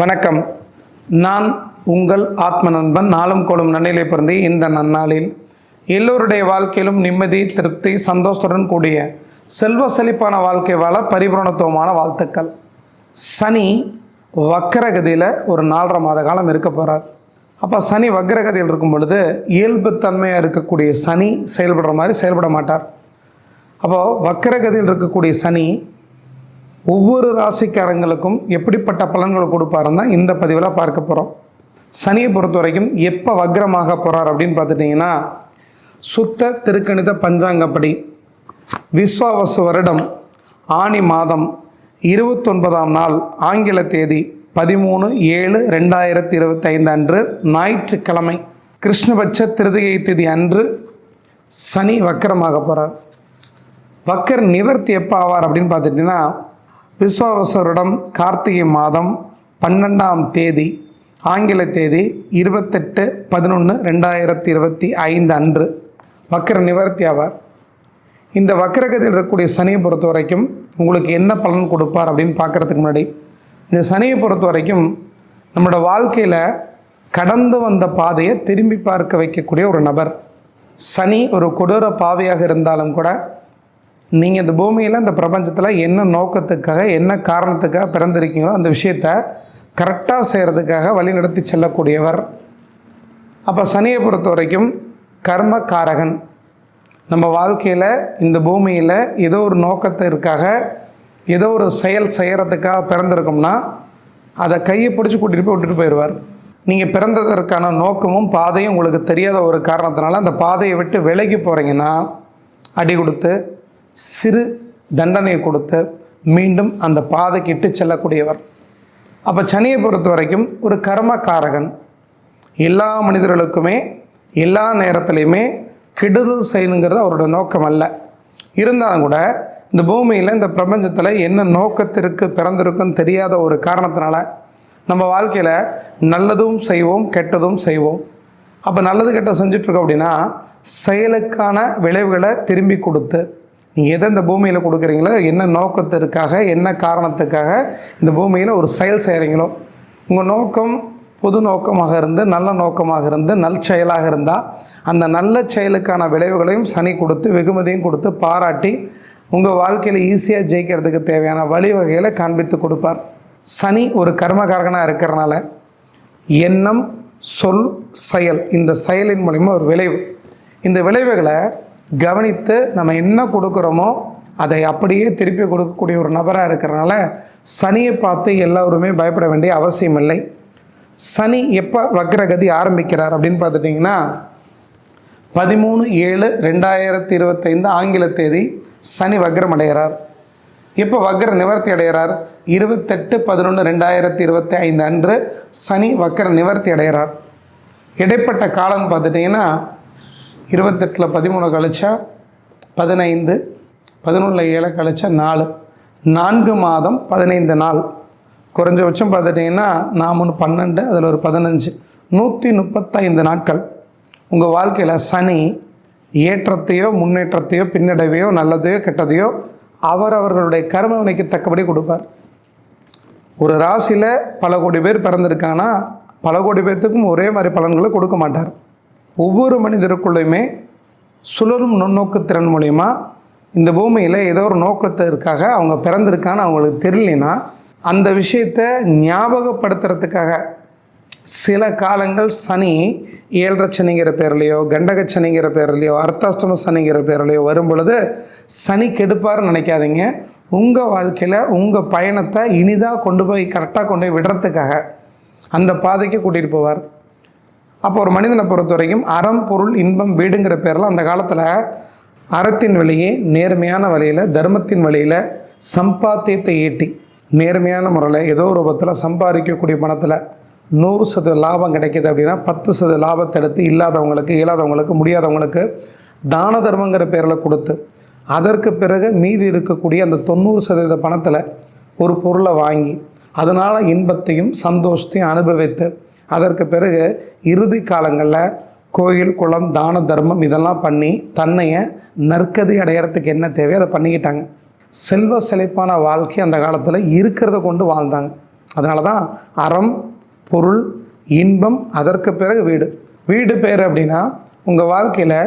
வணக்கம். நான் உங்கள் ஆத்ம நண்பன். நாளும் கோளும் நன்னிலை பிறந்து இந்த நன்னாளில் எல்லோருடைய வாழ்க்கையிலும் நிம்மதி, திருப்தி, சந்தோஷத்துடன் கூடிய செல்வ செழிப்பான வாழ்க்கை வாழ பரிபூரணத்துவமான வாழ்த்துக்கள். சனி வக்கரகதியில் ஒரு 4.5 மாத காலம் இருக்க போகிறார். அப்போ சனி வக்கரகதியில் இருக்கும் பொழுது இயல்புத்தன்மையாக இருக்கக்கூடிய சனி செயல்படுற மாதிரி செயல்பட மாட்டார். அப்போது வக்கரகதியில் இருக்கக்கூடிய சனி ஒவ்வொரு ராசிக்காரங்களுக்கும் எப்படிப்பட்ட பலன்களை கொடுப்பாருன்னு தான் இந்த பதிவில் பார்க்க போகிறோம். சனியை பொறுத்த வரைக்கும் எப்போ வக்ரமாக போகிறார் அப்படின்னு பார்த்துட்டிங்கன்னா, சுத்த திருக்கணித பஞ்சாங்கப்படி விஸ்வாவசு வருடம் ஆனி மாதம் 29ஆம் நாள் ஆங்கில தேதி 13/7/2025 அன்று ஞாயிற்றுக்கிழமை கிருஷ்ணபட்ச திருதியை திதி அன்று சனி வக்கரமாக போகிறார். வக்கர நிவர்த்தி எப்போ ஆவார் அப்படின்னு பார்த்துட்டிங்கன்னா, விஸ்வாவசருடம் கார்த்திகை மாதம் 12ஆம் தேதி ஆங்கில தேதி 28/11/2025 அன்று வக்கர நிவர்த்தி ஆவார். இந்த வக்கரகதியில் இருக்கக்கூடிய சனியை பொறுத்த வரைக்கும் உங்களுக்கு என்ன பலன் கொடுப்பார் அப்படின்னு பார்க்குறதுக்கு முன்னாடி, இந்த சனியை பொறுத்த வரைக்கும் நம்மளோட வாழ்க்கையில் கடந்து வந்த பாதையை திரும்பி பார்க்க வைக்கக்கூடிய ஒரு நபர். சனி ஒரு கொடூர பாவியாக இருந்தாலும் கூட நீங்கள் இந்த பூமியில் இந்த பிரபஞ்சத்தில் என்ன நோக்கத்துக்காக என்ன காரணத்துக்காக பிறந்திருக்கீங்களோ அந்த விஷயத்தை கரெக்டாக செய்கிறதுக்காக வழி நடத்தி செல்லக்கூடியவர். அப்போ சனியை பொறுத்த வரைக்கும் கர்மகாரகன். நம்ம வாழ்க்கையில் இந்த பூமியில் ஏதோ ஒரு நோக்கத்திற்காக ஏதோ ஒரு செயல் செய்கிறதுக்காக பிறந்திருக்கோம்னா அதை கையை பிடிச்சி கூட்டிகிட்டு போய் விட்டுட்டு போயிடுவார். நீங்கள் பிறந்ததற்கான நோக்கமும் பாதையும் உங்களுக்கு தெரியாத ஒரு காரணத்தினால அந்த பாதையை விட்டு விலகி போகிறீங்கன்னா அடி கொடுத்து சிறு தண்டனையை கொடுத்து மீண்டும் அந்த பாதைக்கு இட்டு செல்லக்கூடியவர். அப்போ சனியை பொறுத்த வரைக்கும் ஒரு கர்மகாரகன். எல்லா மனிதர்களுக்குமே எல்லா நேரத்துலையுமே கெடுதல் செய்யணுங்கிறது அவரோட நோக்கம் அல்ல. இருந்தாலும் கூட இந்த பூமியில் இந்த பிரபஞ்சத்தில் என்ன நோக்கத்திற்கு பிறந்திருக்குன்னு தெரியாத ஒரு காரணத்தினால நம்ம வாழ்க்கையில் நல்லதும் செய்வோம், கெட்டதும் செய்வோம். அப்போ நல்லது கெட்ட செஞ்சிட்ருக்கோம் அப்படின்னா செயலுக்கான விளைவுகளை திரும்பி கொடுத்து, நீங்கள் எதை இந்த பூமியில் கொடுக்குறீங்களோ, என்ன நோக்கத்திற்காக என்ன காரணத்துக்காக இந்த பூமியில் ஒரு செயல் செய்கிறீங்களோ, உங்கள் நோக்கம் பொது நோக்கமாக இருந்து நல்ல நோக்கமாக இருந்து நல் செயலாக இருந்தால் அந்த நல்ல செயலுக்கான விளைவுகளையும் சனி கொடுத்து வெகுமதியும் கொடுத்து பாராட்டி உங்கள் வாழ்க்கையில் ஈஸியாக ஜெயிக்கிறதுக்கு தேவையான வழிவகைகளை காண்பித்து கொடுப்பார். சனி ஒரு கர்மகாரகனாக இருக்கிறனால எண்ணம், சொல், செயல், இந்த செயலின் மூலிமா ஒரு விளைவு, இந்த விளைவுகளை கவனித்து நம்ம என்ன கொடுக்குறோமோ அதை அப்படியே திருப்பி கொடுக்கக்கூடிய ஒரு நபராக இருக்கிறனால சனியை பார்த்து எல்லோருமே பயப்பட வேண்டிய அவசியம் இல்லை. சனி எப்போ வக்ரகதி ஆரம்பிக்கிறார் அப்படின்னு பார்த்துட்டிங்கன்னா, 13/7/2025 ஆங்கில தேதி சனி வக்ரம் அடைகிறார். எப்போ வக்ர நிவர்த்தி அடைகிறார்? 28/11/2025 அன்று சனி வக்ர நிவர்த்தி அடைகிறார். இடைப்பட்ட காலம்னு பார்த்துட்டிங்கன்னா 28ல் 13 கழிச்சா 15, 11ல் 7 கழிச்சா 4 மாதம் 15 நாள். குறைஞ்சபட்சம் பார்த்துட்டிங்கன்னா 4 12, அதில் ஒரு 15, 135 நாட்கள் உங்கள் வாழ்க்கையில் சனி ஏற்றத்தையோ முன்னேற்றத்தையோ பின்னடைவையோ நல்லதையோ கெட்டதையோ அவரவர்களுடைய கர்ம வினைக்கு தக்கபடி கொடுப்பார். ஒரு ராசியில் பல கோடி பேர் பிறந்திருக்காங்கன்னா பல கோடி பேர்த்துக்கும் ஒரே மாதிரி பலன்களை கொடுக்க மாட்டார். ஒவ்வொரு மனிதருக்குள்ளேயுமே சுழலும் நுண்ணோக்கு திறன் மூலிமா இந்த பூமியில் ஏதோ ஒரு நோக்கத்திற்காக அவங்க பிறந்திருக்கான்னு அவங்களுக்கு தெரியலனா அந்த விஷயத்தை ஞாபகப்படுத்துறதுக்காக சில காலங்கள் சனி 7.5 சனிங்கிற பேர்லையோ கண்டக சனிங்கிற பேர்லையோ அர்த்தாஷ்டம சனிங்கிற பேர்லையோ வரும் பொழுது சனி கெடுப்பார்னு நினைக்காதீங்க. உங்கள் வாழ்க்கையில் உங்கள் பயணத்தை இனிதாக கொண்டு போய் கரெக்டாக கொண்டு போய் விடுறதுக்காக அந்த பாதைக்கு கூட்டிகிட்டு போவார். அப்போ ஒரு மனிதனை பொறுத்த வரைக்கும் அறம், பொருள், இன்பம், வீடுங்கிற பேரில் அந்த காலத்தில் அறத்தின் வழியே நேர்மையான வழியில் தர்மத்தின் வழியில் சம்பாத்தியத்தை ஈட்டி நேர்மையான முறையில் ஏதோ ஒரு ரூபத்தில் சம்பாதிக்கக்கூடிய பணத்தில் 100% லாபம் கிடைக்கிது அப்படின்னா 10% லாபத்தை எடுத்து இல்லாதவங்களுக்கு, இயலாதவங்களுக்கு, முடியாதவங்களுக்கு தான தர்மங்கிற பேரில் கொடுத்து அதற்கு பிறகு மீதி இருக்கக்கூடிய அந்த 90% பணத்தில் ஒரு பொருளை வாங்கி அதனால் இன்பத்தையும் சந்தோஷத்தையும் அனுபவித்து அதற்கு பிறகு இறுதி காலங்களில் கோயில், குளம், தான தர்மம் இதெல்லாம் பண்ணி தன்னைய நற்கதி அடையிறதுக்கு என்ன தேவையோ அதை பண்ணிக்கிட்டாங்க. செல்வ செழிப்பான வாழ்க்கை அந்த காலத்தில் இருக்கிறத கொண்டு வாழ்ந்தாங்க. அதனால தான் அறம், பொருள், இன்பம், அதற்கு பிறகு வீடு. வீடு பேர் அப்படின்னா உங்கள் வாழ்க்கையில்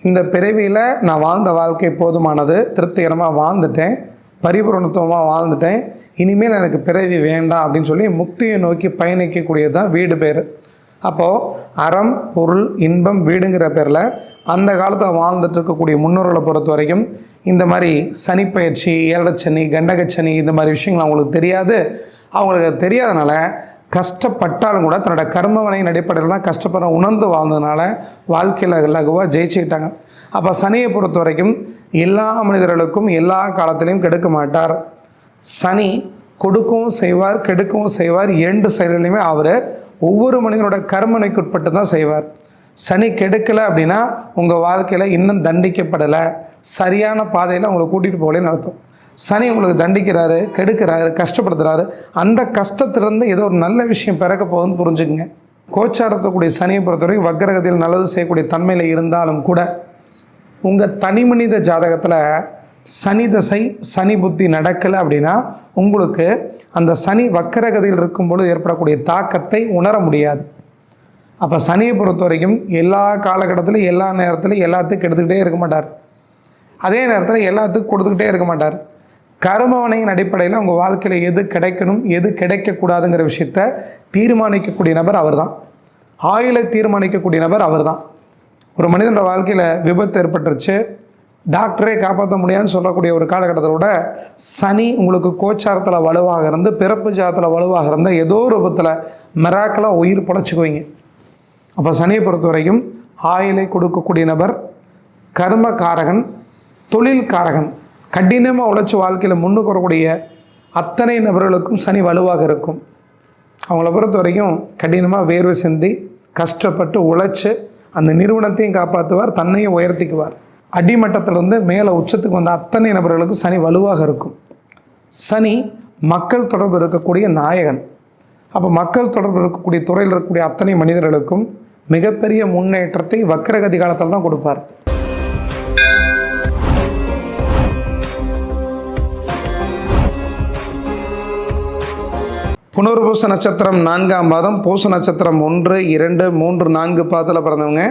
இந்த பிறவியில் நான் வாழ்ந்த வாழ்க்கை போதுமானது, திருப்திகரமாக வாழ்ந்துட்டேன், பரிபூரணத்துவமாக வாழ்ந்துட்டேன், இனிமேல் எனக்கு பிறவி வேண்டாம் அப்படின்னு சொல்லி முக்தியை நோக்கி பயணிக்கக்கூடியது தான் வீடு பேர். அப்போது அறம், பொருள், இன்பம், வீடுங்கிற பேரில் அந்த காலத்தில் வாழ்ந்துட்டு இருக்கக்கூடிய முன்னோர்களை பொறுத்த வரைக்கும் இந்த மாதிரி சனிப்பயிற்சி, ஏழரைச்சனி, கண்டகச்சனி இந்த மாதிரி விஷயங்கள் அவங்களுக்கு தெரியாது. அவங்களுக்கு தெரியாதனால கஷ்டப்பட்டாலும் கூட தன்னோட கர்மவனையின் அடிப்படையில் தான் கஷ்டப்படுற உணர்ந்து வாழ்ந்ததுனால வாழ்க்கையில் லகுவாக ஜெயிச்சுக்கிட்டாங்க. அப்போ சனியை பொறுத்த வரைக்கும் எல்லா மனிதர்களுக்கும் எல்லா காலத்திலையும் கெடுக்க மாட்டார். சனி கொடுக்கவும் செய்வார், கெடுக்கவும் செய்வார். 2 செயல்களையுமே அவர் ஒவ்வொரு மனிதனோட கர்மனைக்கு உட்பட்டு தான் செய்வார். சனி கெடுக்கலை அப்படின்னா உங்கள் வாழ்க்கையில் இன்னும் தண்டிக்கப்படலை, சரியான பாதையில் உங்களை கூட்டிகிட்டு போகலன்னு அர்த்தம். சனி உங்களுக்கு தண்டிக்கிறாரு, கெடுக்கிறாரு, கஷ்டப்படுத்துகிறாரு. அந்த கஷ்டத்திலிருந்து ஏதோ ஒரு நல்ல விஷயம் பிறக்க போகுதுன்னு புரிஞ்சுக்குங்க. கோச்சாரத்தக்கூடிய சனியை பொறுத்தவரைக்கும் வக்ரகதியில் நல்லது செய்யக்கூடிய தன்மையில் இருந்தாலும் கூட உங்கள் தனி மனித ஜாதகத்தில் சனி தசை, சனி புத்தி நடக்கலை அப்படின்னா உங்களுக்கு அந்த சனி வக்கரகதியில் இருக்கும்போது ஏற்படக்கூடிய தாக்கத்தை உணர முடியாது. அப்போ சனியை பொறுத்த வரைக்கும் எல்லா காலகட்டத்திலும் எல்லா நேரத்திலும் எல்லாத்துக்கும் எடுத்துக்கிட்டே இருக்க மாட்டார். அதே நேரத்தில் எல்லாத்துக்கும் கொடுத்துக்கிட்டே இருக்க மாட்டார். கர்மவனையின் அடிப்படையில் உங்கள் வாழ்க்கையில் எது கிடைக்கணும், எது கிடைக்கக்கூடாதுங்கிற விஷயத்தை தீர்மானிக்கக்கூடிய நபர் அவர் தான். ஆயுளை தீர்மானிக்கக்கூடிய நபர் அவர் தான். ஒரு மனிதனோட வாழ்க்கையில் விபத்து ஏற்பட்டுருச்சு, டாக்டரே காப்பாற்ற முடியாதுன்னு சொல்லக்கூடிய ஒரு காலகட்டத்தோட சனி உங்களுக்கு கோச்சாரத்தில் வலுவாக இருந்து, பிறப்பு ஜாதத்தில் வலுவாக இருந்த ஏதோ ஒரு விபத்தில் மிராக்கலாக உயிர் பொழைச்சிக்குவீங்க. அப்போ சனியை பொறுத்த வரைக்கும் ஆயுளை கொடுக்கக்கூடிய நபர், கர்மகாரகன், தொழில்காரகன். கடினமாக உழைச்சி வாழ்க்கையில் முன்னுக்கு வரக்கூடிய அத்தனை நபர்களுக்கும் சனி வலுவாக இருக்கும். அவங்கள பொறுத்த வரைக்கும் கடினமாக வேர்வை சிந்தி கஷ்டப்பட்டு உழைச்சி அந்த நிறுவனத்தையும் காப்பாற்றுவார், தன்னையும் உயர்த்திக்குவார். அடிமட்டத்திலிருந்து மேலே உச்சத்துக்கு வந்த அத்தனை நபர்களுக்கு சனி வலுவாக இருக்கும். சனி மக்கள் தொடர்பு இருக்கக்கூடிய நாயகன். அப்போ மக்கள் தொடர்பு இருக்கக்கூடிய துறையில் இருக்கக்கூடிய அத்தனை மனிதர்களுக்கும் மிகப்பெரிய முன்னேற்றத்தை வக்ரகதி காலத்தில் தான் கொடுப்பார். புனர்பூச நட்சத்திரம் 4ஆம் பாதம், பூச நட்சத்திரம் 1, 2, 3, 4 பாதத்தில் பிறந்தவங்க,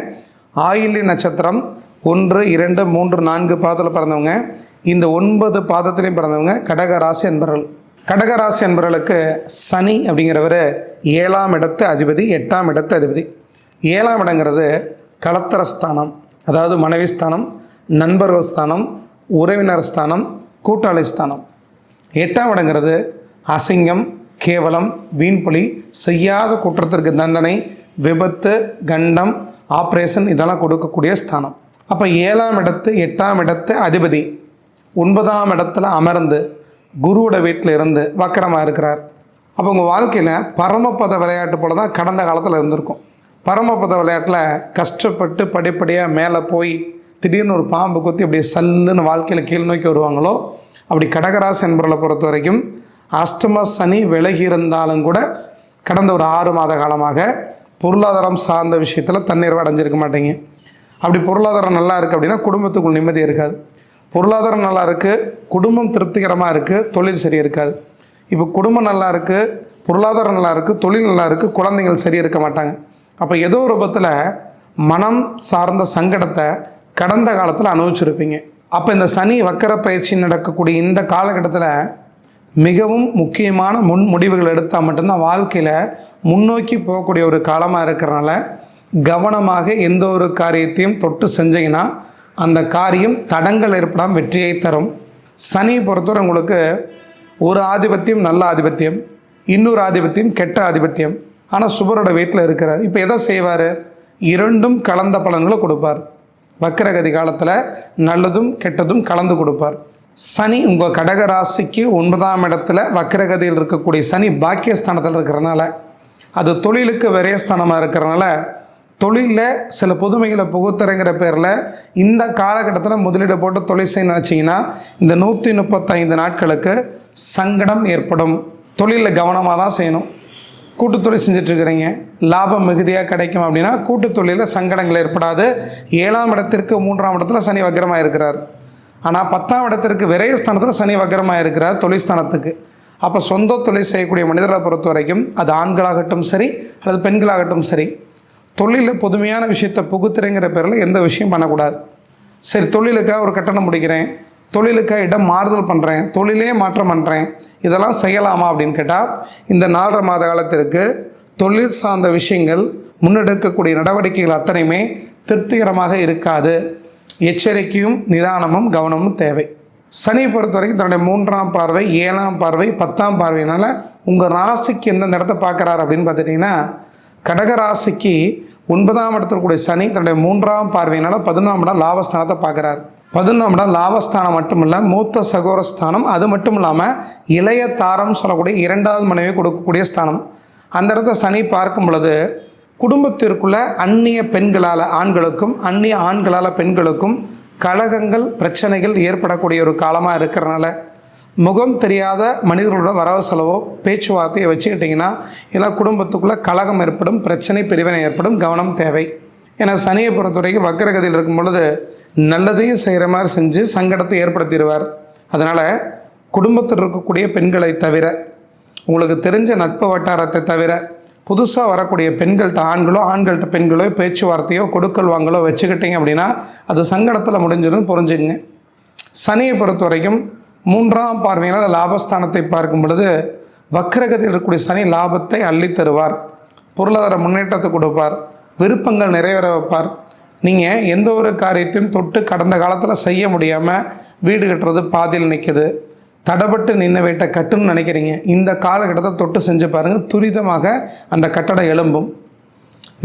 ஆயில்ய நட்சத்திரம் 1, 2, 3, 4 பாதத்தில் பிறந்தவங்க, இந்த 9 பாதத்திலையும் பிறந்தவங்க கடகராசி என்பவர்கள். கடகராசி என்பவர்களுக்கு சனி அப்படிங்கிறவர் 7ஆம் இடத்து அதிபதி, 8ஆம் இடத்து அதிபதி. 7ஆம் இடங்கிறது களத்திர ஸ்தானம், அதாவது மனைவி ஸ்தானம், நண்பர்கள் ஸ்தானம், உறவினர் ஸ்தானம், கூட்டாளி ஸ்தானம். 8ஆம் இடங்கிறது அசிங்கம், கேவலம், வீண்பொலி, செய்யாத குற்றத்திற்கு தண்டனை, விபத்து, கண்டம், ஆப்ரேஷன் இதெல்லாம் கொடுக்கக்கூடிய ஸ்தானம். அப்போ 7ஆம் இடத்து 8ஆம் இடத்து அதிபதி 9ஆம் இடத்துல அமர்ந்து குருவோட வீட்டில் இருந்து வக்கரமாக இருக்கிறார். அப்போ உங்கள் வாழ்க்கையில் பரமபத விளையாட்டு போல தான் கடந்த காலத்தில் இருந்திருக்கும். பரமபத விளையாட்டில் கஷ்டப்பட்டு படிப்படியாக மேலே போய் திடீர்னு ஒரு பாம்பு கொத்தி அப்படி சல்லுன்னு வாழ்க்கையில் கீழ் நோக்கி வருவாங்களோ, அப்படி கடகராசி என்பவர்களை பொறுத்த வரைக்கும் அஷ்டம சனி விலகி இருந்தாலும் கூட கடந்த ஒரு 6 மாத காலமாக பொருளாதாரம் சார்ந்த விஷயத்தில் தன்னிறைவு அடைஞ்சிருக்க மாட்டீங்க. அப்படி பொருளாதாரம் நல்லா இருக்குது அப்படின்னா குடும்பத்துக்குள் நிம்மதி இருக்காது. பொருளாதாரம் நல்லா இருக்குது, குடும்பம் திருப்திகரமாக இருக்குது, தொழில் சரி இருக்காது. இப்போ குடும்பம் நல்லா இருக்குது, பொருளாதாரம் நல்லா இருக்குது, தொழில் நல்லா இருக்குது, குழந்தைகள் சரி இருக்க மாட்டாங்க. அப்போ ஏதோ ஒரு விதத்தில் மனம் சார்ந்த சங்கடத்தை கடந்த காலத்தில் அனுபவிச்சிருப்பீங்க. அப்போ இந்த சனி வக்கர பயிற்சி நடக்கக்கூடிய இந்த காலகட்டத்தில் மிகவும் முக்கியமான முடிவுகள் எடுத்தால் மட்டும்தான் வாழ்க்கையில் முன்னோக்கி போகக்கூடிய ஒரு காலமாக இருக்கிறனால கவனமாக எந்த ஒரு காரியத்தையும் தொட்டு செஞ்சீங்கன்னா அந்த காரியம் தடங்கள் ஏற்படாமல் வெற்றியை தரும். சனியை பொறுத்தவரை உங்களுக்கு ஒரு ஆதிபத்தியம் நல்ல ஆதிபத்தியம், இன்னொரு ஆதிபத்தியம் கெட்ட ஆதிபத்தியம். ஆனால் சுபரோட வீட்டில் இருக்கிறார். இப்போ எதை செய்வார்? 2ம் கலந்த பலன்களை கொடுப்பார். வக்கரகதி காலத்தில் நல்லதும் கெட்டதும் கலந்து கொடுப்பார். சனி உங்கள் கடகராசிக்கு 9ஆம் இடத்துல வக்கரகதியில் இருக்கக்கூடிய சனி பாக்கியஸ்தானத்தில் இருக்கிறனால, அது தொழிலுக்கு விரயஸ்தானமாக இருக்கிறனால தொழிலில் சில புதுமைகளை புகுத்துறங்கிற பேரில் இந்த காலகட்டத்தில் முதலீடு போட்டு தொழில் செய்ய நினச்சிங்கன்னா இந்த 135 நாட்களுக்கு சங்கடம் ஏற்படும். தொழிலில் கவனமாக தான் செய்யணும். கூட்டுத்தொழில் செஞ்சிட்ருக்கிறீங்க, லாபம் மிகுதியாக கிடைக்கும் அப்படின்னா கூட்டுத்தொழிலில் சங்கடங்கள் ஏற்படாது. 7ஆம் இடத்திற்கு 3ஆம் இடத்துல சனி வக்கரமாக இருக்கிறார். ஆனால் 10ஆம் இடத்திற்கு விரயஸ்தானத்தில் சனி வக்கரமாக இருக்கிறார் தொழில் ஸ்தானத்துக்கு. அப்போ சொந்த தொழில் செய்யக்கூடிய மனிதர்களை பொறுத்த வரைக்கும் அது ஆண்களாகட்டும் சரி அல்லது பெண்களாகட்டும் சரி, தொழிலில் புதுமையான விஷயத்தை புகுத்துறேங்கிற பேரில் எந்த விஷயம் பண்ணக்கூடாது. சரி, தொழிலுக்காக ஒரு கட்டணம் முடிக்கிறேன், தொழிலுக்காக இடம் மாறுதல் பண்ணுறேன், தொழிலே மாற்றம் பண்ணுறேன், இதெல்லாம் செய்யலாமா அப்படின்னு கேட்டால் இந்த 4.5 மாத காலத்திற்கு தொழில் சார்ந்த விஷயங்கள் முன்னெடுக்கக்கூடிய நடவடிக்கைகள் அத்தனையுமே திருப்திகரமாக இருக்காது. எச்சரிக்கையும் நிதானமும் கவனமும் தேவை. சனி பொறுத்த வரைக்கும் தன்னுடைய 3ஆம் பார்வை, 7ஆம் பார்வை, 10ஆம் பார்வையினால் உங்கள் ராசிக்கு எந்தெந்த இடத்த பார்க்குறாரு அப்படின்னு பார்த்துட்டிங்கன்னா, கடக ராசிக்கு 9ஆம் இடத்துல கூடிய சனி தன்னுடைய 3ஆம் பார்வையினால் 11ஆம் இடம் லாபஸ்தானத்தை பார்க்குறாரு. 11ஆம் இடம் லாபஸ்தானம் மட்டும் இல்லை, மூத்த சகோரஸ்தானம். அது மட்டும் இல்லாமல் இளைய தாரம் சொல்லக்கூடிய 2வது மனைவி கொடுக்கக்கூடிய ஸ்தானம். அந்த இடத்த சனி பார்க்கும் பொழுது குடும்பத்திற்குள்ள அந்நிய பெண்களால் ஆண்களுக்கும் அந்நிய ஆண்களால் பெண்களுக்கும் கலகங்கள், பிரச்சனைகள் ஏற்படக்கூடிய ஒரு காலமாக இருக்கிறனால முகம் தெரியாத மனிதர்களோட வரவு செலவோ பேச்சுவார்த்தையை வச்சுக்கிட்டிங்கன்னா இதெல்லாம் குடும்பத்துக்குள்ளே கலகம் ஏற்படும், பிரச்சனை பிரிவினை ஏற்படும். கவனம் தேவை. ஏன்னா சனியை பொறுத்த வரைக்கும் வக்கரகதியில் இருக்கும் பொழுது நல்லதையும் செய்கிற மாதிரி செஞ்சு சங்கடத்தை ஏற்படுத்திடுவார். அதனால் குடும்பத்தில் இருக்கக்கூடிய பெண்களை தவிர, உங்களுக்கு தெரிஞ்ச நட்பு வட்டாரத்தை தவிர, புதுசாக வரக்கூடிய பெண்கள்கிட்ட ஆண்களோ ஆண்கள்கிட்ட பெண்களோ பேச்சுவார்த்தையோ கொடுக்கல் வாங்கலோ வச்சுக்கிட்டிங்க அப்படின்னா அது சங்கடத்தில் முடிஞ்சிடும், புரிஞ்சுங்க. சனியை பொறுத்த வரைக்கும் 3ஆம் பார்வையினால் லாபஸ்தானத்தை பார்க்கும் பொழுது வக்கரகதியில் இருக்கக்கூடிய சனி லாபத்தை அள்ளி தருவார், பொருளாதார முன்னேற்றத்தை கொடுப்பார், விருப்பங்கள் நிறைவேற வைப்பார். நீங்கள் எந்த ஒரு காரியத்தையும் தொட்டு கடந்த காலத்தில் செய்ய முடியாமல் வீடு கட்டுறது பாதியில் நிற்குது, தடப்பட்டு நின்று வீட்டை கட்டுன்னு நினைக்கிறீங்க, இந்த காலகட்டத்தை தொட்டு செஞ்சு பாருங்கள், துரிதமாக அந்த கட்டடம் எழும்பும்.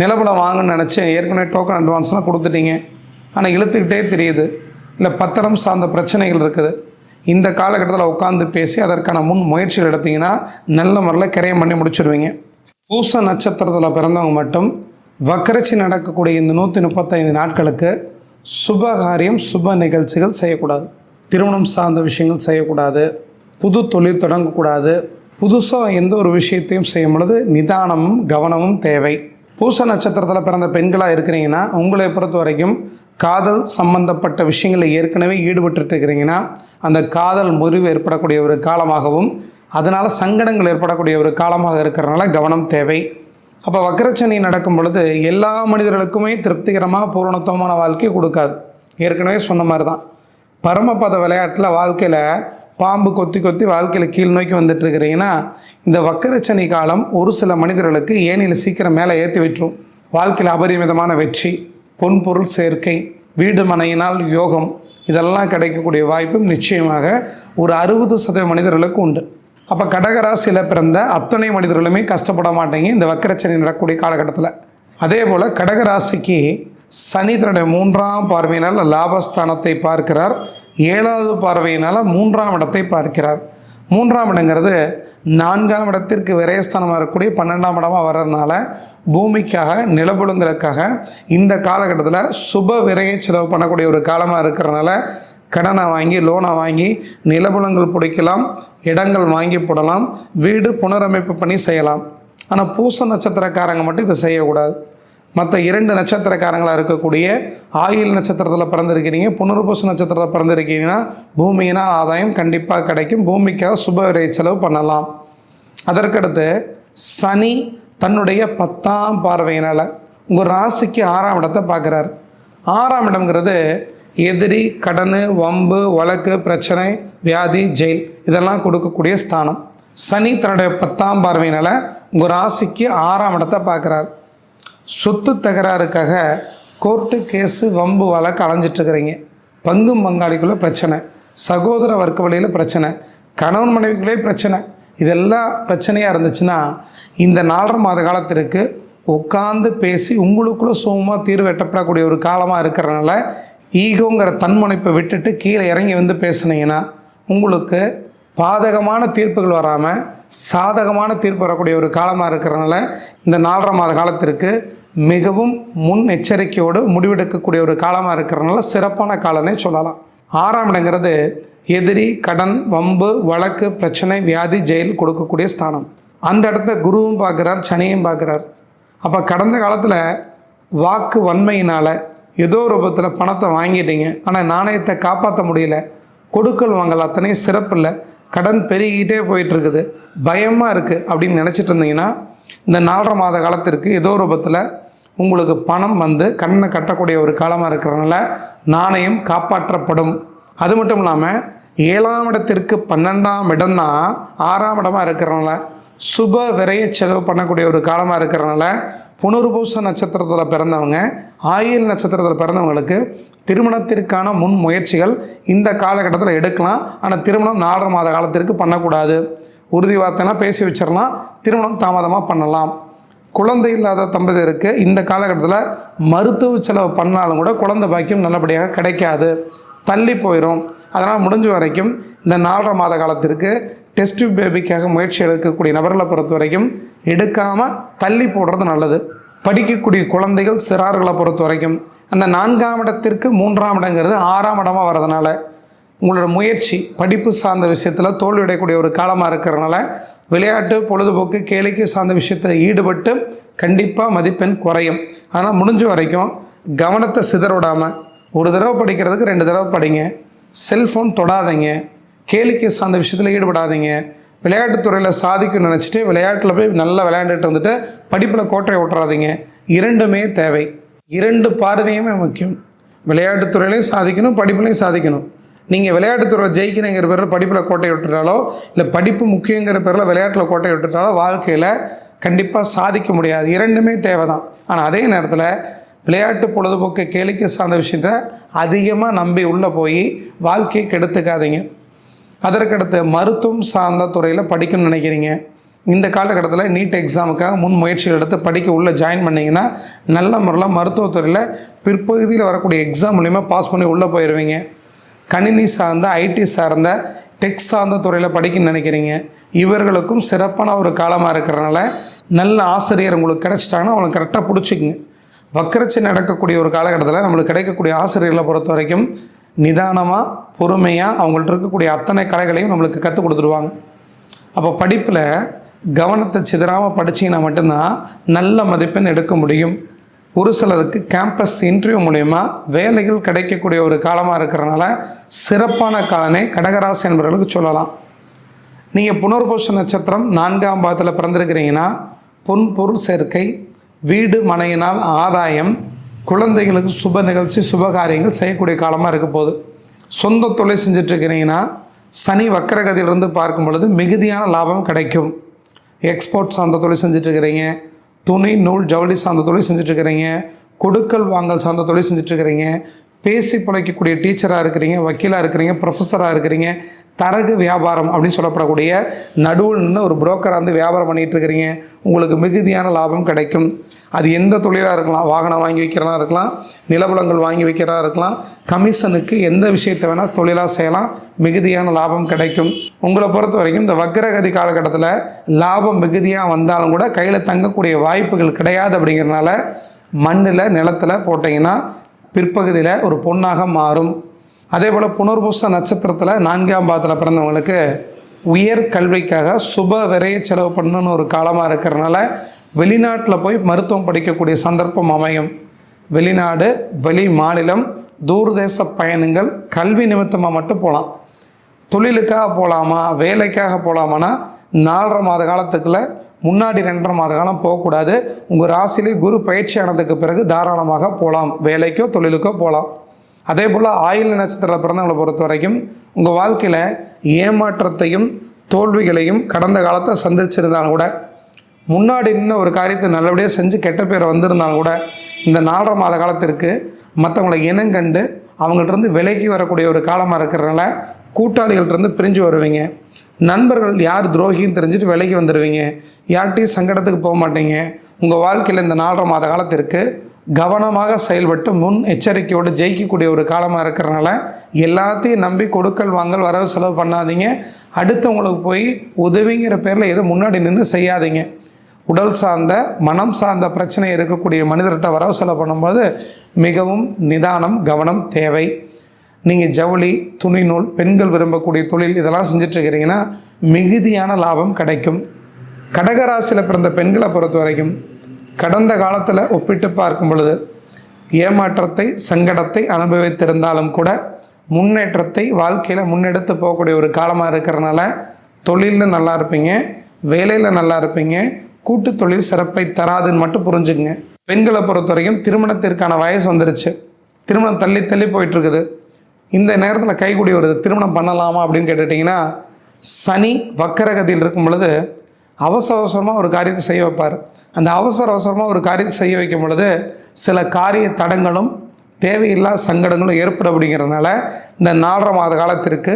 நிலபலம் வாங்கன்னு நினச்சேன், ஏற்கனவே டோக்கன் அட்வான்ஸ்லாம் கொடுத்துட்டீங்க, ஆனால் இழுத்துக்கிட்டே தெரியுது, இல்லை பத்திரம் சார்ந்த பிரச்சனைகள் இருக்குது. இந்த காலகட்டத்தில் உட்காந்து பேசி அதற்கான முன் முயற்சிகள் எடுத்திங்கன்னா நல்ல முறையில் கிரயம் பண்ணி முடிச்சுடுவீங்க. பூச நட்சத்திரத்தில் பிறந்தவங்க மட்டும் வக்கரச்சி நடக்கக்கூடிய இந்த 135 நாட்களுக்கு சுபகாரியம், சுப நிகழ்ச்சிகள் செய்யக்கூடாது. திருமணம் சார்ந்த விஷயங்கள் செய்யக்கூடாது, புது தொழில் தொடங்கக்கூடாது. புதுசாக எந்த ஒரு விஷயத்தையும் செய்யும் பொழுது நிதானமும் கவனமும் தேவை. பூச நட்சத்திரத்தில் பிறந்த பெண்களாக இருக்கிறீங்கன்னா உங்களை பொறுத்த வரைக்கும் காதல் சம்பந்தப்பட்ட விஷயங்களில் ஏற்கனவே ஈடுபட்டு இருக்கிறீங்கன்னா அந்த காதல் முறிவு ஏற்படக்கூடிய ஒரு காலமாகவும் அதனால் சங்கடங்கள் ஏற்படக்கூடிய ஒரு காலமாக இருக்கிறனால கவனம் தேவை. அப்போ வக்கரச்சனி நடக்கும் பொழுது எல்லா மனிதர்களுக்குமே திருப்திகரமாக பூரணத்துவமான வாழ்க்கையை கொடுக்காது. ஏற்கனவே சொன்ன மாதிரி தான், பரமபத விளையாட்டில் வாழ்க்கையில் பாம்பு கொத்தி கொத்தி வாழ்க்கையில் கீழ் நோக்கி வந்துட்டு இருக்கிறீங்கன்னா இந்த வக்கரச்சனி காலம் ஒரு சில மனிதர்களுக்கு ஏனியில் சீக்கிரம் மேலே ஏற்றி விட்டுரும். வாழ்க்கையில் அபரிமிதமான வெற்றி, பொன் பொருள் சேர்க்கை, வீடு மனையினால் யோகம், இதெல்லாம் கிடைக்கக்கூடிய வாய்ப்பும் நிச்சயமாக ஒரு 60% மனிதர்களுக்கு உண்டு. அப்போ கடகராசியில் பிறந்த அத்தனை மனிதர்களுமே கஷ்டப்பட மாட்டேங்க இந்த வக்கரச்சனி நடக்கக்கூடிய காலகட்டத்தில். அதே போல் கடகராசிக்கு சனி தன்னுடைய 3ஆம் பார்வையினால் லாபஸ்தானத்தை பார்க்கிறார், 7வது பார்வையினால் 3ஆம் இடத்தை பார்க்கிறார். 3ஆம் இடங்கிறது 4ஆம் இடத்திற்கு விரயஸ்தானமாக இருக்கக்கூடிய 12ஆம் இடமாக வர்றதுனால பூமிக்காக, நிலபுலங்களுக்காக இந்த காலகட்டத்தில் சுப விரைய செலவு பண்ணக்கூடிய ஒரு காலமாக இருக்கிறனால கடனை வாங்கி, லோனை வாங்கி நிலபுலங்கள் பிடிக்கலாம், இடங்கள் வாங்கி போடலாம், வீடு புனரமைப்பு பண்ணி செய்யலாம். ஆனால் பூச நட்சத்திரக்காரங்க மட்டும் இதை செய்யக்கூடாது. மற்ற 2 நட்சத்திரக்காரங்களாக இருக்கக்கூடிய ஆயில் நட்சத்திரத்தில் பிறந்திருக்கிறீங்க, புனர்பூச நட்சத்திரத்தில் பிறந்திருக்கீங்கன்னா பூமியினால் ஆதாயம் கண்டிப்பாக கிடைக்கும், பூமிக்காக சுப விரை செலவு பண்ணலாம். அதற்கடுத்து சனி தன்னுடைய 10ஆம் பார்வையினால் உங்கள் ராசிக்கு 6ஆம் இடத்தை பார்க்குறாரு. 6ஆம் இடம்ங்கிறது எதிரி, கடன், வம்பு, வழக்கு, பிரச்சனை, வியாதி, ஜெயில் இதெல்லாம் கொடுக்கக்கூடிய ஸ்தானம். சனி தன்னுடைய 10ஆம் பார்வையினால் உங்கள் ராசிக்கு 6ஆம் இடத்தை பார்க்குறாரு. சொத்து தகராறுக்காக கோர்ட்டு கேஸு, வம்பு, வழக்கு அலைஞ்சிட்ருக்கிறீங்க, பங்கும் பங்காளிக்குள்ளே பிரச்சனை, சகோதர வர்க்க வழியில் பிரச்சனை, கணவன் மனைவிக்குள்ளே பிரச்சனை, இதெல்லாம் பிரச்சனையாக இருந்துச்சுன்னா இந்த 4.5 மாத காலத்திற்கு உட்காந்து பேசி உங்களுக்குள்ளே சுகமாக தீர்வு எட்டப்படக்கூடிய ஒரு காலமாக இருக்கிறனால ஈகோங்கிற தன்முனைப்பை விட்டுட்டு கீழே இறங்கி வந்து பேசுனீங்கன்னா உங்களுக்கு பாதகமான தீர்ப்புகள் வராமல் சாதகமான தீர்ப்பு வரக்கூடிய ஒரு காலமாக இருக்கிறனால இந்த 4.5 மாத காலத்திற்கு மிகவும் முன் எச்சரிக்கையோடு முடிவெடுக்கக்கூடிய ஒரு காலமாக இருக்கிறனால சிறப்பான காலனே சொல்லலாம். 6ஆம் இடங்கிறது எதிரி, கடன், வம்பு, வழக்கு, பிரச்சனை, வியாதி, ஜெயில் கொடுக்கக்கூடிய ஸ்தானம். அந்த இடத்த குருவும் பார்க்குறார், சனியும் பார்க்குறார். அப்போ கடந்த காலத்தில் வாக்கு வன்மையினால் ஏதோ ரூபத்தில் பணத்தை வாங்கிட்டீங்க, ஆனால் நாணயத்தை காப்பாற்ற முடியல, கொடுக்கல் வாங்கல் அத்தனை சிறப்பு இல்லை, கடன் பெருகிட்டே போயிட்டுருக்குது, பயமாக இருக்குது அப்படின்னு நினச்சிட்டு இருந்தீங்கன்னா இந்த 4.5 மாத காலத்திற்கு ஏதோ ரூபத்தில் உங்களுக்கு பணம் வந்து கண்ணை கட்டக்கூடிய ஒரு காலமாக இருக்கிறதுனால நாணயம் காப்பாற்றப்படும். அது மட்டும் இல்லாமல் 7ஆம் இடத்திற்கு 12ஆம் இடம் தான் 6ஆம் இடமாக இருக்கிறனால சுப விரைய செலவு பண்ணக்கூடிய ஒரு காலமாக இருக்கிறனால புனர்பூச நட்சத்திரத்தில் பிறந்தவங்க, ஆயில்ய நட்சத்திரத்தில் பிறந்தவங்களுக்கு திருமணத்திற்கான முன் முயற்சிகள் இந்த காலகட்டத்தில் எடுக்கலாம். ஆனால் திருமணம் 4.5 மாத காலத்திற்கு பண்ணக்கூடாது. உறுதி வார்த்தைனா பேசி வச்சிடலாம், திருமணம் தாமதமாக பண்ணலாம். குழந்தை இல்லாத தம்பதியருக்கு இந்த காலகட்டத்தில் மருத்துவ செலவு பண்ணாலும் கூட குழந்தை பாக்கியம் நல்லபடியாக கிடைக்காது, தள்ளி போயிடும். அதனால் முடிஞ்ச வரைக்கும் இந்த 4.5 மாத காலத்திற்கு டெஸ்ட் டியூப் பேபிக்காக முயற்சி எடுக்கக்கூடிய நபர்களை பொறுத்த வரைக்கும் எடுக்காமல் தள்ளி போடுறது நல்லது. படிக்கக்கூடிய குழந்தைகள் சிறார்களை பொறுத்த வரைக்கும் அந்த 4ஆம் இடத்திற்கு 3ஆம் இடங்கிறது 6ஆம் இடமாக வர்றதுனால உங்களோட முயற்சி படிப்பு சார்ந்த விஷயத்தில் தோல்வியடையக்கூடிய ஒரு காலமாக இருக்கிறதுனால விளையாட்டு, பொழுதுபோக்கு, கேளிக்கை சார்ந்த விஷயத்தில் ஈடுபட்டு கண்டிப்பாக மதிப்பெண் குறையும். அதனால் முடிஞ்ச வரைக்கும் கவனத்தை சிதறவிடாமல் ஒரு தடவை படிக்கிறதுக்கு 2 தடவை படிங்க. செல்ஃபோன் தொடாதீங்க, கேளிக்கை சார்ந்த விஷயத்தில் ஈடுபடாதீங்க. விளையாட்டுத்துறையில் சாதிக்கணும்னு நினச்சிட்டு விளையாட்டில் போய் நல்லா விளையாண்டுட்டு வந்துட்டு படிப்பில் கோட்டை விட்டுறாதீங்க. இரண்டுமே தேவை, 2 பார்வையுமே முக்கியம். விளையாட்டுத்துறையிலையும் சாதிக்கணும், படிப்புலையும் சாதிக்கணும். நீங்கள் விளையாட்டுத்துறையில் ஜெயிக்கணுங்கிற பேரில் படிப்பில் கோட்டை விட்டுட்டாலோ இல்லை படிப்பு முக்கியங்கிற பேரில் விளையாட்டில் கோட்டை விட்டுட்டாலோ வாழ்க்கையில் கண்டிப்பாக சாதிக்க முடியாது. 2மே தேவை தான். ஆனால் அதே நேரத்தில் விளையாட்டு, பொழுதுபோக்கு, கேளிக்கை சார்ந்த விஷயத்த அதிகமாக நம்பி உள்ளே போய் வாழ்க்கையை கெடுத்துக்காதீங்க. அதற்கடுத்து மருத்துவம் சார்ந்த துறையில் படிக்கணும்னு நினைக்கிறீங்க, இந்த காலகட்டத்தில் நீட் எக்ஸாமுக்காக முன் முயற்சிகள் எடுத்து படிக்க உள்ளே ஜாயின் பண்ணிங்கன்னா நல்ல முறையில் மருத்துவத்துறையில் பிற்பகுதியில் வரக்கூடிய எக்ஸாம் மூலிமா பாஸ் பண்ணி உள்ளே போயிடுவீங்க. கணினி சார்ந்த, ஐடி சார்ந்த, டெக் சார்ந்த துறையில் படிக்கணும்னு நினைக்கிறீங்க, இவர்களுக்கும் சிறப்பான ஒரு காலமாக இருக்கிறனால நல்ல ஆசிரியர் உங்களுக்கு கிடச்சிட்டாங்கன்னா அவங்களை கரெக்டாக பிடிச்சிக்குங்க. வக்கரச்சி நடக்கக்கூடிய ஒரு காலகட்டத்தில் நம்மளுக்கு கிடைக்கக்கூடிய ஆசிரியர்களை பொறுத்த வரைக்கும் நிதானமாக, பொறுமையாக அவங்கள்ட்ட இருக்கக்கூடிய அத்தனை கலைகளையும் நம்மளுக்கு கற்றுக் கொடுத்துருவாங்க. அப்போ படிப்பில் கவனத்தை சிதறாமல் படிச்சிங்கன்னா மட்டும்தான் நல்ல மதிப்பெண் எடுக்க முடியும். ஒரு சிலருக்கு கேம்பஸ் இன்டர்வியூ மூலயமா வேலைகள் கிடைக்கக்கூடிய ஒரு காலமாக இருக்கிறனால சிறப்பான காலனை கடகராசி என்பவர்களுக்கு சொல்லலாம். நீங்கள் புனர்பூச நட்சத்திரம் 4ஆம் பாதத்தில் பிறந்திருக்கிறீங்கன்னா பொன் பொருள் சேர்க்கை, வீடு மனையினால் ஆதாயம், குழந்தைகளுக்கு சுப நிகழ்ச்சி, சுபகாரியங்கள் செய்யக்கூடிய காலமாக இருக்க போகுது. சொந்த தொழில் செஞ்சிட்ருக்கிறீங்கன்னா சனி வக்கரகதியிலிருந்து பார்க்கும் பொழுது மிகுதியான லாபம் கிடைக்கும். எக்ஸ்போர்ட் சார்ந்த தொழில் செஞ்சிட்ருக்கிறீங்க, துணி, நூல், ஜவுளி சார்ந்த தொழில் செஞ்சிட்ருக்கிறீங்க, கொடுக்கல் வாங்கல் சார்ந்த தொழில் செஞ்சிட்ருக்கிறீங்க, பேசி பிழைக்கக்கூடிய டீச்சராக இருக்கிறீங்க, வக்கீலாக இருக்கிறீங்க, ப்ரொஃபஸராக இருக்கிறீங்க, தரகு வியாபாரம் அப்படின்னு சொல்லப்படக்கூடிய நடுவில் நின்று ஒரு புரோக்கராக வந்து வியாபாரம் பண்ணிகிட்டு இருக்கிறீங்க, உங்களுக்கு மிகுதியான லாபம் கிடைக்கும். அது எந்த தொழிலாக இருக்கலாம், வாகனம் வாங்கி வைக்கிறதா இருக்கலாம், நிலபுலங்கள் வாங்கி வைக்கிறதா இருக்கலாம், கமிஷனுக்கு எந்த விஷயத்தை வேணால் தொழிலாக செய்யலாம், மிகுதியான லாபம் கிடைக்கும். உங்களை பொறுத்த வரைக்கும் இந்த வக்ரகதி காலகட்டத்தில் லாபம் மிகுதியாக வந்தாலும் கூட கையில் தங்கக்கூடிய வாய்ப்புகள் கிடையாது. அப்படிங்கிறனால மண்ணில், நிலத்தில் போட்டிங்கன்னா பிற்பகுதியில் ஒரு பொன்னாக மாறும். அதே போல் புனர்பூச நட்சத்திரத்தில் 4ஆம் பாதத்தில் பிறந்தவங்களுக்கு உயர் கல்விக்காக சுப விரைய செலவு பண்ணணுன்னு ஒரு காலமாக இருக்கிறனால வெளிநாட்டில் போய் மருத்துவம் படிக்கக்கூடிய சந்தர்ப்பம் அமையும். வெளிநாடு, வெளி மாநிலம், தூர்தேச பயணங்கள் கல்வி நிமித்தமாக மட்டும் போகலாம். தொழிலுக்காக போகலாமா, வேலைக்காக போகலாமான்னா 4.5 மாத காலத்துக்குள்ளே முன்னாடி 2.5 மாத காலம் போகக்கூடாது. உங்கள் ராசியிலே குரு பயிற்சி ஆனதுக்கு பிறகு தாராளமாக போகலாம், வேலைக்கோ தொழிலுக்கோ போகலாம். அதே போல் ஆயில்ய நட்சத்திரத்தில் பிறந்தவங்களை பொறுத்த வரைக்கும் உங்கள் வாழ்க்கையில் ஏமாற்றத்தையும் தோல்விகளையும் கடந்த காலத்தை சந்திச்சிருந்தாலும் கூட, முன்னாடி நின்று ஒரு காரியத்தை நல்லபடியாக செஞ்சு கெட்ட பேரை வந்திருந்தாலும் கூட இந்த 4.5 மாத காலத்திற்கு மற்றவங்களை இனங்கண்டு அவங்கள்ட்ட விலகி வரக்கூடிய ஒரு காலமாக இருக்கிறனால கூட்டாளிகள்கிட்ட பிரிஞ்சு வருவீங்க. நண்பர்கள் யார் துரோகின்னு தெரிஞ்சுட்டு விலகி வந்துடுவீங்க. யார்கிட்டையும் சங்கடத்துக்கு போக மாட்டீங்க. உங்கள் வாழ்க்கையில் இந்த 4.5 மாத காலத்திற்கு கவனமாக செயல்பட்டு முன் எச்சரிக்கையோடு ஜெயிக்கக்கூடிய ஒரு காலமாக இருக்கிறனால எல்லாத்தையும் நம்பி கொடுக்கல் வாங்கல் வரவு செலவு பண்ணாதீங்க. அடுத்தவங்களுக்கு போய் உதவிங்கிற பேரில் எதுவும் முன்னாடி நின்று செய்யாதீங்க. உடல் சார்ந்த, மனம் சார்ந்த பிரச்சனை இருக்கக்கூடிய மனிதர்கிட்ட வரவு செலவு பண்ணும்போது மிகவும் நிதானம், கவனம் தேவை. நீங்கள் ஜவுளி, துணி, நூல், பெண்கள் விரும்பக்கூடிய தொழில் இதெல்லாம் செஞ்சிட்ருக்கிறீங்கன்னா மிகுதியான லாபம் கிடைக்கும். கடகராசியில் பிறந்த பெண்களை பொறுத்த வரைக்கும் கடந்த காலத்தில் ஒப்பிட்டு பார்க்கும் பொழுது ஏமாற்றத்தை, சங்கடத்தை அனுபவித்திருந்தாலும் கூட முன்னேற்றத்தை வாழ்க்கையில் முன்னெடுத்து போகக்கூடிய ஒரு காலமாக இருக்கிறனால தொழிலில் நல்லா இருப்பீங்க, வேலையில் நல்லா இருப்பீங்க. கூட்டு தொழில் சிறப்பை தராதுன்னு மட்டும் புரிஞ்சுக்குங்க. பெண்களை பொறுத்த வரைக்கும் திருமணத்திற்கான வயசு வந்துருச்சு. திருமணம் தள்ளி தள்ளி போயிட்டுருக்குது. இந்த நேரத்தில் கைகூடி வருது. திருமணம் பண்ணலாமா அப்படின்னு கேட்டுட்டிங்கன்னா, சனி வக்கரகதியில் இருக்கும் பொழுது அவசர அவசரமாக ஒரு காரியத்தை செய்ய வைப்பார். அந்த அவசர அவசரமாக ஒரு காரியத்தை செய்ய வைக்கும் பொழுது சில காரிய தடங்களும் தேவையில்லா சங்கடங்களும் ஏற்படும். அப்படிங்கிறதுனால இந்த 4.5 மாத காலத்திற்கு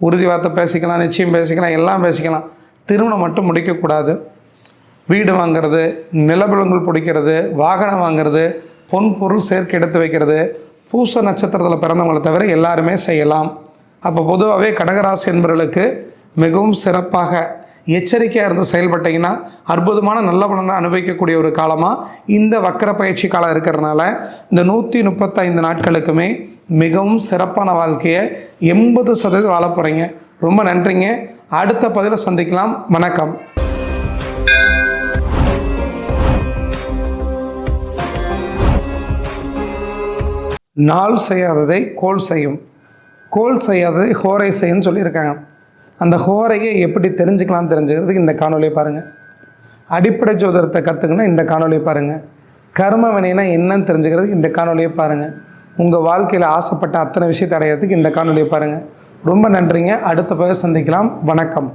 உறுதி வார்த்தை பேசிக்கலாம், நிச்சயம் பேசிக்கலாம், எல்லாம் பேசிக்கலாம். திருமணம் மட்டும் முடிக்கக்கூடாது. வீடு வாங்கிறது, நிலபலங்கள் பிடிக்கிறது, வாகனம் வாங்கிறது, பொன் பொருள் சேர்க்கை எடுத்து வைக்கிறது, பூச நட்சத்திரத்தில் பிறந்தவங்களை தவிர எல்லாருமே செய்யலாம். அப்போ பொதுவாகவே கடகராசி என்பவர்களுக்கு மிகவும் சிறப்பாக எச்சரிக்கையாக இருந்து செயல்பட்டிங்கன்னா அற்புதமான நல்ல பலனை அனுபவிக்கக்கூடிய ஒரு காலமாக இந்த வக்கர பயிற்சி காலம் இருக்கிறதுனால இந்த 135 நாட்களுக்குமே மிகவும் சிறப்பான வாழ்க்கையை 80% வாழ போகிறீங்க. ரொம்ப நன்றிங்க. அடுத்த பதிவில் சந்திக்கலாம். வணக்கம். நாள் செய்யாததை கோல் செய்யும், கோல் செய்யாததை ஹோரை செய்யும்னு சொல்லியிருக்காங்க. அந்த ஹோரையை எப்படி தெரிஞ்சுக்கலாம் தெரிஞ்சுக்கிறதுக்கு இந்த காணொலியை பாருங்கள். அடிப்படை ஜோதிடத்தை கற்றுக்கணும் இந்த காணொலியை பாருங்கள். கர்ம வினைனா என்னன்னு தெரிஞ்சுக்கிறதுக்கு இந்த காணொலியை பாருங்கள். உங்கள் வாழ்க்கையில் ஆசைப்பட்ட அத்தனை விஷயத்தை அடையிறதுக்கு இந்த காணொலியை பாருங்கள். ரொம்ப நன்றிங்க. அடுத்த பதிவு சந்திக்கலாம். வணக்கம்.